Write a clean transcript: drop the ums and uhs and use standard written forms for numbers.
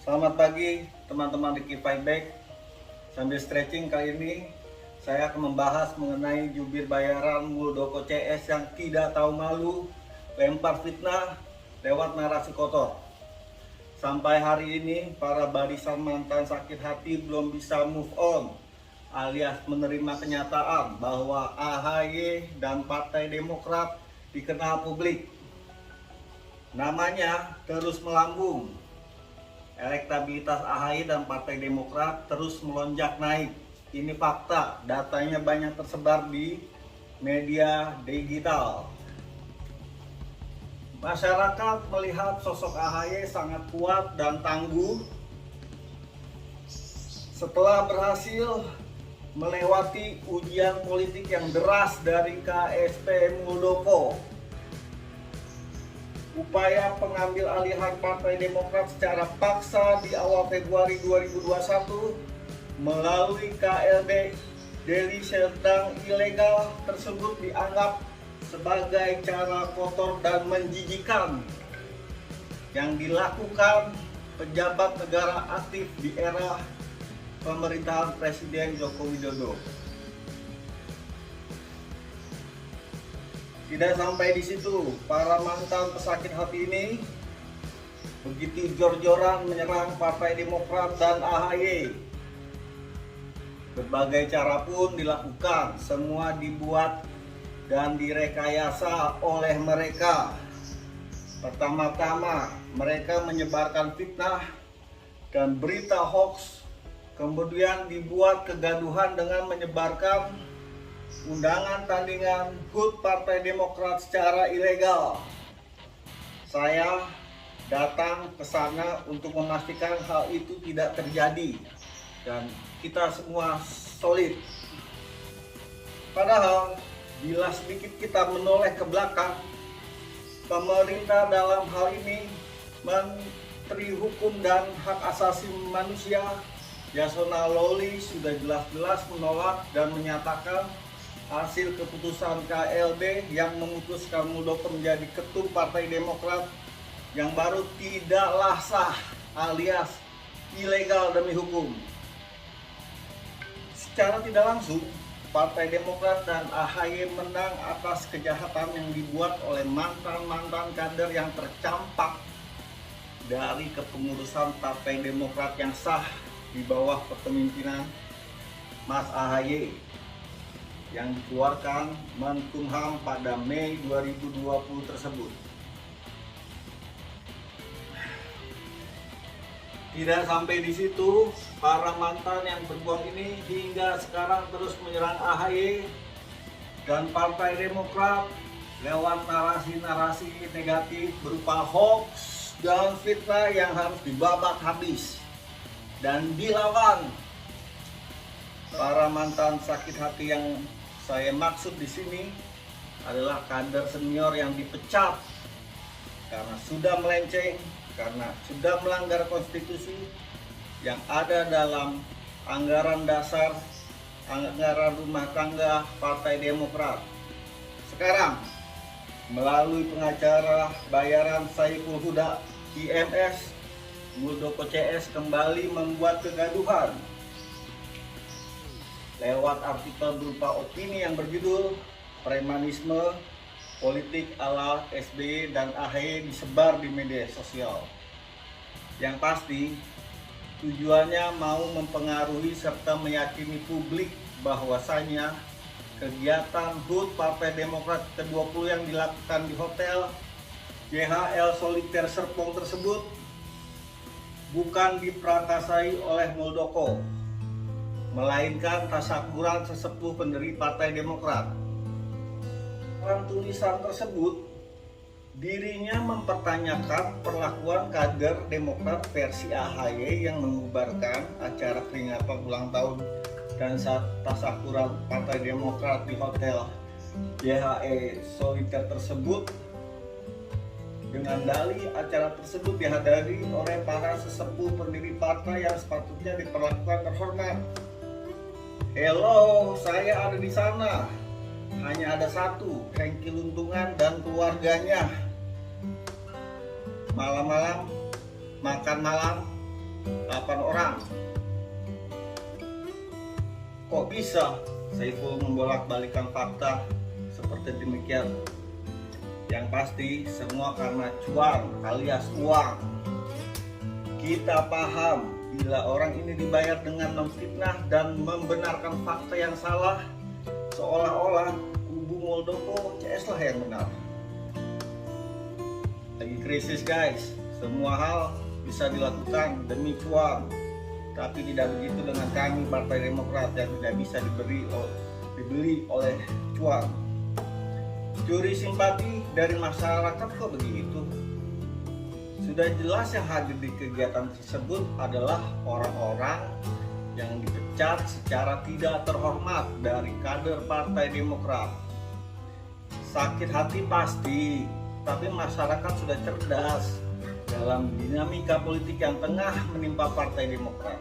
Selamat pagi teman-teman di Fight Back. Sambil stretching kali ini saya akan membahas mengenai jubir bayaran Muldoko CS yang tidak tahu malu lempar fitnah lewat narasi kotor. Sampai hari ini para barisan mantan sakit hati belum bisa move on alias menerima kenyataan bahwa AHY dan Partai Demokrat dikenal publik. Namanya terus melambung. Elektabilitas AHY dan Partai Demokrat terus melonjak naik. Ini fakta, datanya banyak tersebar di media digital. Masyarakat melihat sosok AHY sangat kuat dan tangguh setelah berhasil melewati ujian politik yang deras dari KSP Muldoko. Upaya pengambil alihan Partai Demokrat secara paksa di awal Februari 2021 melalui KLB deli sedang ilegal tersebut dianggap sebagai cara kotor dan menjijikan yang dilakukan pejabat negara aktif di era pemerintahan Presiden Joko Widodo. Tidak sampai di situ, para mantan pesakit hati ini begitu jor-joran menyerang Partai Demokrat dan AHY. Berbagai cara pun dilakukan, semua dibuat dan direkayasa oleh mereka. Pertama-tama, mereka menyebarkan fitnah dan berita hoax, kemudian dibuat kegaduhan dengan menyebarkan undangan tandingan HUT Partai Demokrat secara ilegal. Saya datang ke sana untuk memastikan hal itu tidak terjadi dan kita semua solid. Padahal bila sedikit kita menoleh ke belakang, pemerintah dalam hal ini Menteri Hukum dan Hak Asasi Manusia Yasona Lawli sudah jelas-jelas menolak dan menyatakan hasil keputusan KLB yang memutuskan Muldoko menjadi ketum Partai Demokrat yang baru tidaklah sah alias ilegal demi hukum. Secara tidak langsung, Partai Demokrat dan AHY menang atas kejahatan yang dibuat oleh mantan-mantan kader yang tercampak dari kepengurusan Partai Demokrat yang sah di bawah kepemimpinan Mas AHY yang dikeluarkan Menkumham pada Mei 2020 tersebut. Tidak sampai di situ, para mantan yang berbuat ini hingga sekarang terus menyerang AHY dan Partai Demokrat lewat narasi-narasi negatif berupa hoax dan fitnah yang harus dibabak habis dan dilawan. Para mantan sakit hati yang saya maksud di sini adalah kader senior yang dipecat karena sudah melenceng, karena sudah melanggar konstitusi yang ada dalam anggaran dasar, anggaran rumah tangga Partai Demokrat. Sekarang melalui pengacara bayaran Saiful Huda IMS, Muldoko CS kembali membuat kegaduhan lewat artikel berupa opini yang berjudul Premanisme Politik ala SBY dan AHY disebar di media sosial. Yang pasti tujuannya mau mempengaruhi serta meyakini publik bahwasanya kegiatan HUT Partai Demokrat ke-20 yang dilakukan di hotel JHL Soliter Serpong tersebut bukan diperakasai oleh Muldoko, melainkan tasyakuran sesepuh pendiri Partai Demokrat. Dalam tulisan tersebut, dirinya mempertanyakan perlakuan kader Demokrat versi AHY yang mengubarkan acara peringatan ulang tahun dan tasyakuran Partai Demokrat di hotel JHE Soliter tersebut dengan dalih acara tersebut dihadiri oleh para sesepuh pendiri partai yang sepatutnya diperlakukan terhormat. Hello, saya ada di sana. Hanya ada satu, Hengki Luntungan dan keluarganya. Malam-malam, makan malam, 8 orang. Kok bisa Saiful membolak-balikan fakta seperti demikian? Yang pasti semua karena cuan alias uang. Kita paham bila orang ini dibayar dengan memfitnah dan membenarkan fakta yang salah, seolah-olah kubu Muldoko CS lah yang benar. Lagi krisis guys, semua hal bisa dilakukan demi cuan. Tapi tidak begitu dengan kami Partai Demokrat yang tidak bisa dibeli oleh cuan. Curi simpati dari masyarakat kok begitu? Sudah jelas yang hadir di kegiatan tersebut adalah orang-orang yang dipecat secara tidak terhormat dari kader Partai Demokrat. Sakit hati pasti, tapi masyarakat sudah cerdas dalam dinamika politik yang tengah menimpa Partai Demokrat.